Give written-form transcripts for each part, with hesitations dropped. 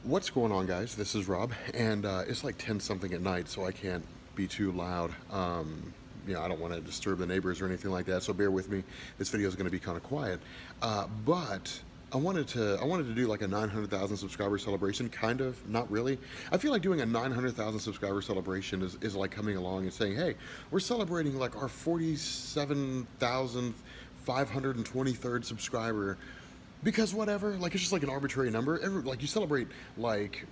What's going on, guys? This is Rob, and it's like 10 something at night, so I can't be too loud. I don't want to disturb the neighbors or anything like that, so bear with me. This video is going to be kind of quiet, but I wanted to do like a 900,000 subscriber celebration, kind of, not really. I feel like doing a 900,000 subscriber celebration is like coming along and saying, hey, we're celebrating like our 47,523rd subscriber. Because whatever, like it's just like an arbitrary number. Like you celebrate like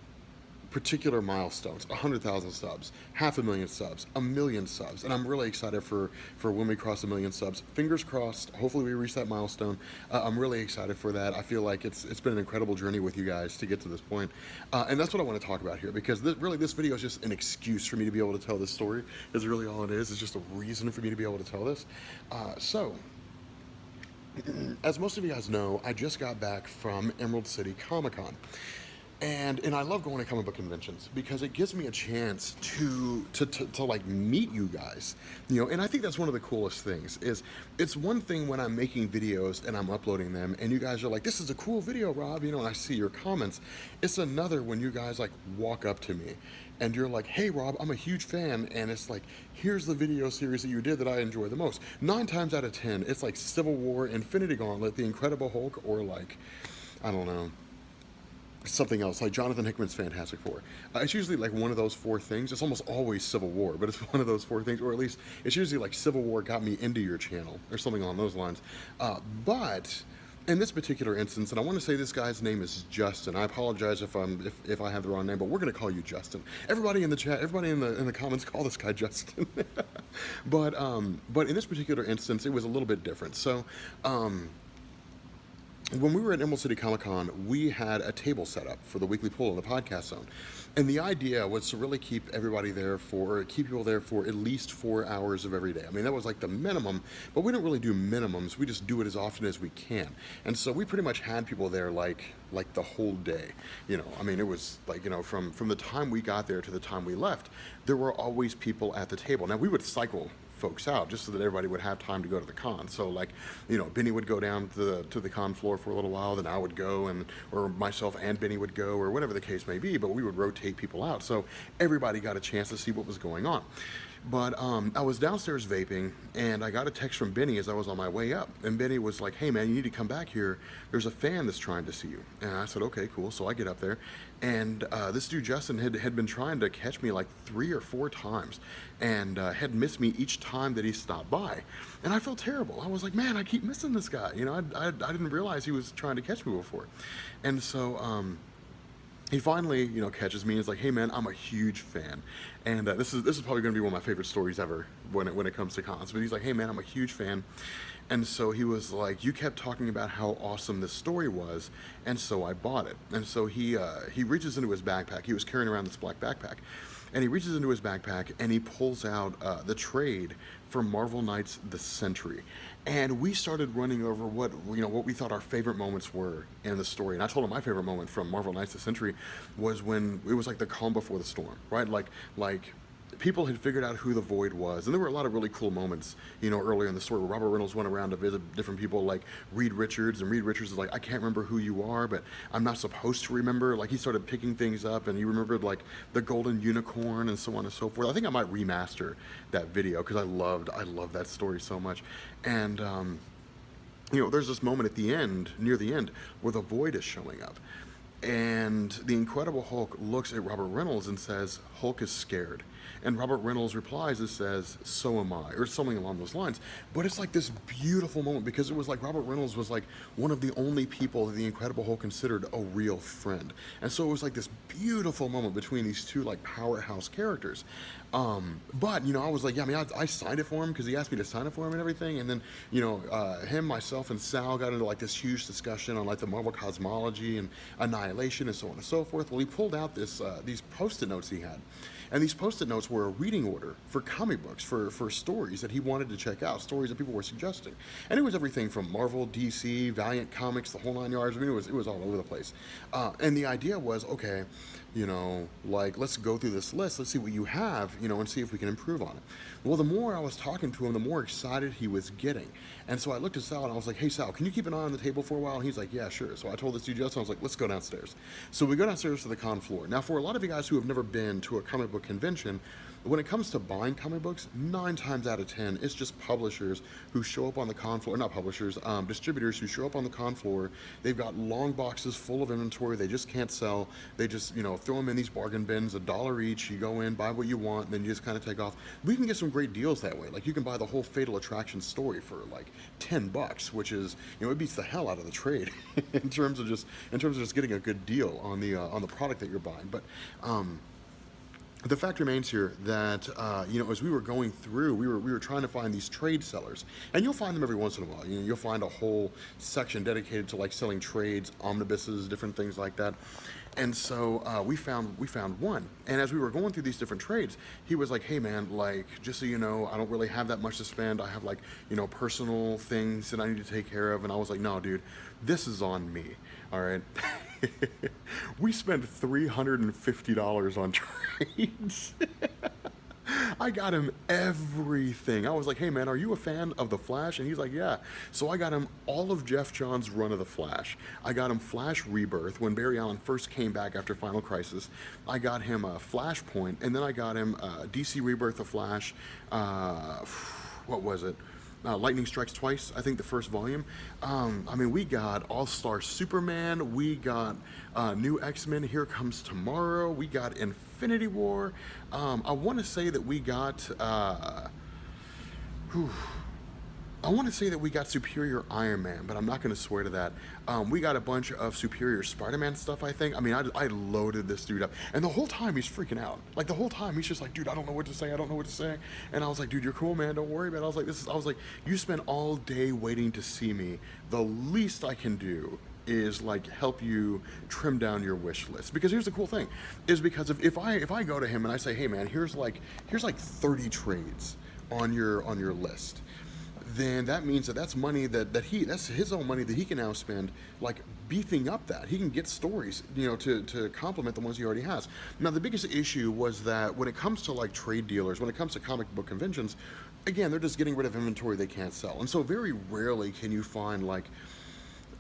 particular milestones, 100,000 subs, 500,000 subs, 1,000,000 subs, and I'm really excited for when we cross 1,000,000 subs. Fingers crossed. Hopefully we reach that milestone. I'm really excited for that. I feel like it's been an incredible journey with you guys to get to this point, and that's what I want to talk about here because this video is just an excuse for me to be able to tell this story. Is really all it is. It's just a reason for me to be able to tell this. So. As most of you guys know, I just got back from Emerald City ComicCon. And I love going to comic book conventions because it gives me a chance to like meet you guys, and I think that's one of the coolest things is it's one thing when I'm making videos and I'm uploading them and you guys are like, this is a cool video, Rob, and I see your comments. It's another when you guys like walk up to me and you're like, hey Rob, I'm a huge fan, and it's like, here's the video series that you did that I enjoy the most. 9 times out of 10 it's like Civil War, Infinity Gauntlet, The Incredible Hulk, or like, I don't know, something else like Jonathan Hickman's Fantastic Four. It's usually like one of those 4 things. It's almost always Civil War, but it's one of those 4 things, or at least it's usually like Civil War got me into your channel or something along those lines. But in this particular instance, and I want to say this guy's name is Justin. I apologize if I have the wrong name, but we're going to call you Justin. Everybody in the chat, everybody in the comments, call this guy Justin. but in this particular instance, it was a little bit different. So. When we were at Emerald City Comic Con, we had a table set up for the weekly poll in the podcast zone. And the idea was to really keep people there for at least 4 hours of every day. I mean, that was like the minimum, but we don't really do minimums. We just do it as often as we can. And so we pretty much had people there like the whole day. I mean, it was like, from the time we got there to the time we left, there were always people at the table. Now, we would cycle folks out just so that everybody would have time to go to the con. So like, Benny would go down to the con floor for a little while, then I would go, or myself and Benny would go, or whatever the case may be, but we would rotate people out so everybody got a chance to see what was going on. But I was downstairs vaping, and I got a text from Benny as I was on my way up. And Benny was like, hey, man, you need to come back here. There's a fan that's trying to see you. And I said, okay, cool. So I get up there, and this dude, Justin, had been trying to catch me like 3 or 4 times and had missed me each time that he stopped by. And I felt terrible. I was like, man, I keep missing this guy. I didn't realize he was trying to catch me before. And so... he finally, catches me and is like, hey man, I'm a huge fan. And this is probably going to be one of my favorite stories ever when it comes to cons. But he's like, hey man, I'm a huge fan. And so he was like, you kept talking about how awesome this story was, and so I bought it. And so he reaches into his backpack. He was carrying around this black backpack. And he reaches into his backpack and he pulls out the trade for Marvel Knights The Century. And we started running over what we thought our favorite moments were in the story. And I told him my favorite moment from Marvel Knights The Century was when it was like the calm before the storm, right? Like people had figured out who the Void was, and there were a lot of really cool moments, earlier in the story where Robert Reynolds went around to visit different people like Reed Richards, and Reed Richards is like, I can't remember who you are, but I'm not supposed to remember. Like, he started picking things up, and he remembered like the Golden Unicorn and so on and so forth. I think I might remaster that video because I loved that story so much. And there's this moment at the end, near the end, where the Void is showing up. And the Incredible Hulk looks at Robert Reynolds and says, Hulk is scared. And Robert Reynolds replies and says, so am I, or something along those lines. But it's like this beautiful moment because it was like Robert Reynolds was like one of the only people that the Incredible Hulk considered a real friend. And so it was like this beautiful moment between these two like powerhouse characters. But, I was like, yeah, I mean, I signed it for him because he asked me to sign it for him and everything. And then, him, myself, and Sal got into like this huge discussion on like the Marvel cosmology and Annihilation and so on and so forth. Well, he pulled out these Post-it notes he had. And these Post-it notes were a reading order for comic books, for stories that he wanted to check out, stories that people were suggesting. And it was everything from Marvel, DC, Valiant Comics, the whole 9 yards. I mean, it was all over the place. And the idea was, okay, like, let's go through this list, let's see what you have, and see if we can improve on it. Well, the more I was talking to him, the more excited he was getting. And so I looked at Sal and I was like, hey Sal, can you keep an eye on the table for a while? And he's like, yeah, sure. So I told this dude Justin, I was like, let's go downstairs. So we go downstairs to the con floor. Now, for a lot of you guys who have never been to a comic book convention, when it comes to buying comic books, 9 times out of 10, it's just publishers who show up on the con floor, not publishers, distributors who show up on the con floor. They've got long boxes full of inventory they just can't sell. They just, throw them in these bargain bins, $1 each. You go in, buy what you want, and then you just kind of take off. We can get some great deals that way. Like, you can buy the whole Fatal Attraction story for like $10, which is, it beats the hell out of the trade in terms of just getting a good deal on the product that you're buying. But the fact remains here that as we were going through, we were trying to find these trade sellers, and you'll find them every once in a while. You'll find a whole section dedicated to like selling trades, omnibuses, different things like that. And so we found one, and as we were going through these different trades, he was like, hey man, like, just so you know, I don't really have that much to spend. I have like, personal things that I need to take care of. And I was like, no dude, this is on me. All right. We spent $350 on trades. I got him everything. I was like, hey man, are you a fan of The Flash? And he's like, yeah. So I got him all of Jeff Johns' run of The Flash. I got him Flash Rebirth, when Barry Allen first came back after Final Crisis. I got him Flashpoint, and then I got him DC Rebirth of Flash. What was it? Lightning Strikes Twice, I think the first volume. We got All-Star Superman, we got New X-Men, Here Comes Tomorrow, we got Infinity War. I want to say that we got Superior Iron Man, but I'm not going to swear to that. We got a bunch of Superior Spider-Man stuff, I think. I loaded this dude up. And the whole time he's freaking out. Like, the whole time he's just like, dude, I don't know what to say. I don't know what to say. And I was like, dude, you're cool, man. Don't worry, man. I was like, you spent all day waiting to see me. The least I can do is like help you trim down your wish list. Because here's the cool thing, is because if I go to him and I say, hey man, here's like 30 trades on your list, then that means that's money that's his own money that he can now spend, like, beefing up that. He can get stories, to complement the ones he already has. Now, the biggest issue was that when it comes to, like, trade dealers, when it comes to comic book conventions, again, they're just getting rid of inventory they can't sell. And so very rarely can you find, like,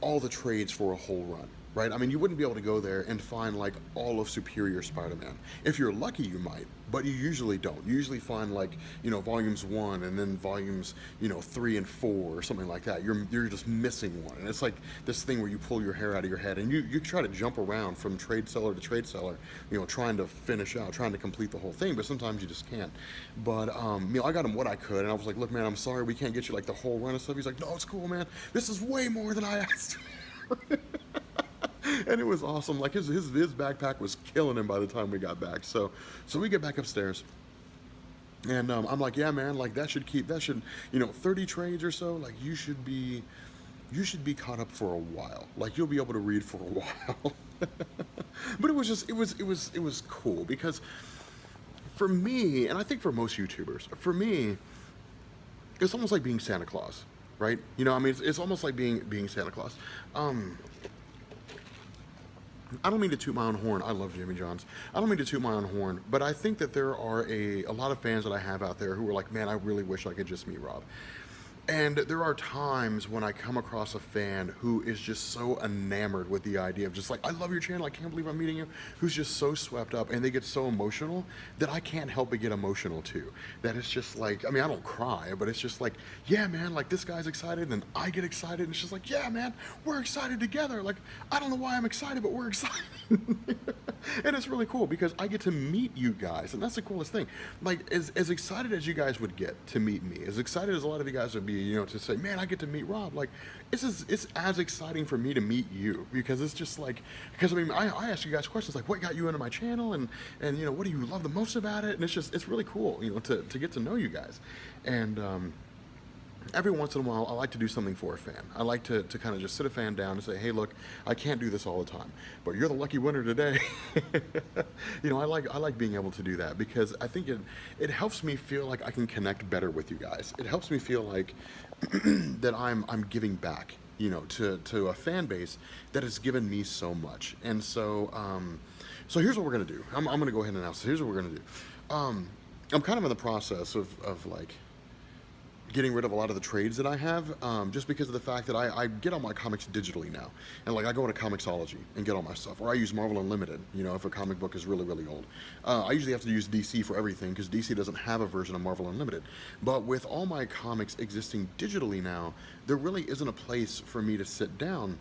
all the trades for a whole run, right? You wouldn't be able to go there and find like all of Superior Spider-Man. If you're lucky, you might, but you usually don't. You usually find like, volumes 1 and then volumes, 3 and 4 or something like that. You're just missing one. And it's like this thing where you pull your hair out of your head and you try to jump around from trade seller to trade seller, trying to finish out, trying to complete the whole thing, but sometimes you just can't. But, I got him what I could, and I was like, look, man, I'm sorry we can't get you like the whole run of stuff. He's like, no, it's cool, man. This is way more than I asked for. And it was awesome. Like, his backpack was killing him by the time we got back. So we get back upstairs, and I'm like, yeah, man, like that should 30 trades or so. Like, you should be caught up for a while. Like, you'll be able to read for a while. But it was cool because for me, and I think for most YouTubers, for me, it's almost like being Santa Claus, right? It's almost like being Santa Claus. I don't mean to toot my own horn. I love Jimmy Johns. I don't mean to toot my own horn, but I think that there are a lot of fans that I have out there who are like, man, I really wish I could just meet Rob. And there are times when I come across a fan who is just so enamored with the idea of just like, I love your channel, I can't believe I'm meeting you, who's just so swept up, and they get so emotional that I can't help but get emotional too. That it's just like, I don't cry, but it's just like, yeah, man, like this guy's excited, and I get excited, and it's just like, yeah, man, we're excited together. Like, I don't know why I'm excited, but we're excited. And it's really cool because I get to meet you guys, and that's the coolest thing. Like, as excited as you guys would get to meet me, as excited as a lot of you guys would be, to say, man, I get to meet Rob. Like, it's as exciting for me to meet you, because it's just like, because I ask you guys questions like, what got you into my channel, and what do you love the most about it, and it's really cool, to get to know you guys. And every once in a while, I like to do something for a fan. I like to kind of just sit a fan down and say, hey, look, I can't do this all the time, but you're the lucky winner today. I like being able to do that because I think it helps me feel like I can connect better with you guys. It helps me feel like that I'm giving back, to a fan base that has given me so much. And so So here's what we're gonna do. I'm gonna go ahead and announce it. Here's what we're gonna do. I'm kind of in the process of like getting rid of a lot of the trades that I have, just because of the fact that I get all my comics digitally now. And like I go into Comixology and get all my stuff, or I use Marvel Unlimited, you know, if a comic book is really, really old. I usually have to use DC for everything because DC doesn't have a version of Marvel Unlimited. But with all my comics existing digitally now, there really isn't a place for me to sit down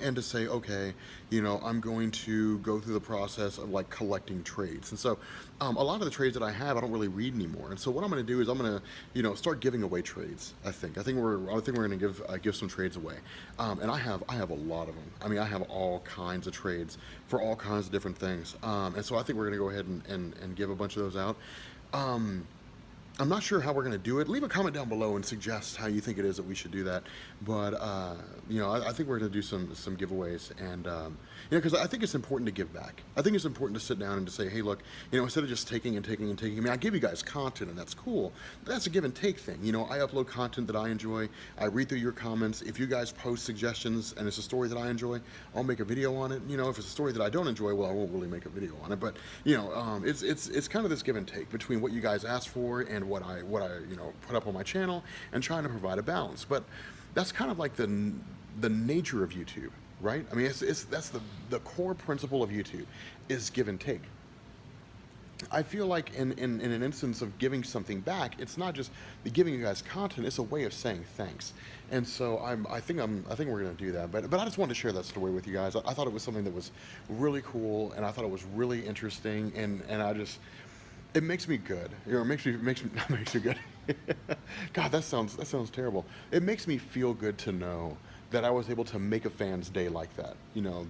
and to say, okay, you know, I'm going to go through the process of like collecting trades. And so a lot of the trades that I have, I don't really read anymore. And so what I'm going to do is I'm going to, you know, start giving away trades. I think we're going to give some trades away. And I have a lot of them. I mean, I have all kinds of trades for all kinds of different things. And so I think we're going to go ahead and give a bunch of those out. I'm not sure how we're going to do it. Leave a comment down below and suggest how you think it is that we should do that. But, you know, I think we're going to do some giveaways. And, you know, because I think it's important to give back. I think it's important to sit down and to say, hey, look, you know, instead of just taking and taking and taking, I mean, I give you guys content and that's cool. But that's a give and take thing. You know, I upload content that I enjoy. I read through your comments. If you guys post suggestions and it's a story that I enjoy, I'll make a video on it. You know, if it's a story that I don't enjoy, well, I won't really make a video on it. But, you know, it's kind of this give and take between what you guys ask for and what I you know put up on my channel, and trying to provide a balance. But that's kind of like the nature of YouTube, right? I mean, that's the core principle of YouTube is give and take. I feel like in an instance of giving something back, it's not just giving you guys content; it's a way of saying thanks. And so I think we're gonna do that. But I just wanted to share that story with you guys. I thought it was something that was really cool, and I thought it was really interesting, and I just. It makes me good. You know, it makes me not makes me good. God, that sounds terrible. It makes me feel good to know that I was able to make a fan's day like that. You know,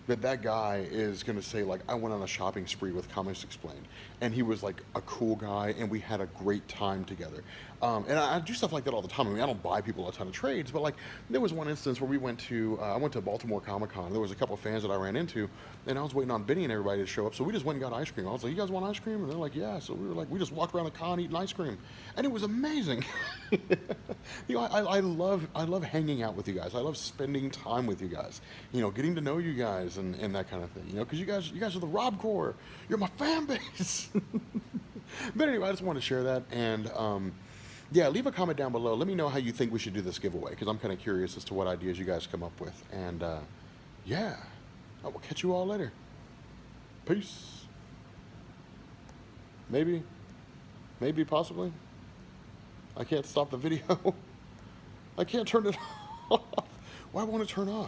that guy is gonna say like, I went on a shopping spree with Comics Explained, and he was like a cool guy, and we had a great time together. And I do stuff like that all the time. I mean, I don't buy people a ton of trades, but like there was one instance where we went to I went to Baltimore Comic-Con. There was a couple of fans that I ran into, and I was waiting on Benny and everybody to show up. So we just went and got ice cream. I was like, you guys want ice cream? And they're like, yeah. So we just walked around the con eating ice cream, and it was amazing. You know, I love hanging out with you guys. I love spending time with you guys. You know, getting to know you guys and that kind of thing. You know, because you guys are the Rob Corps. You're my fan base. But anyway, I just wanted to share that. And yeah, leave a comment down below. Let me know how you think we should do this giveaway, because I'm kind of curious as to what ideas you guys come up with. And yeah, I will catch you all later. Peace. Maybe, possibly. I can't stop the video. I can't turn it off. Why won't it turn off?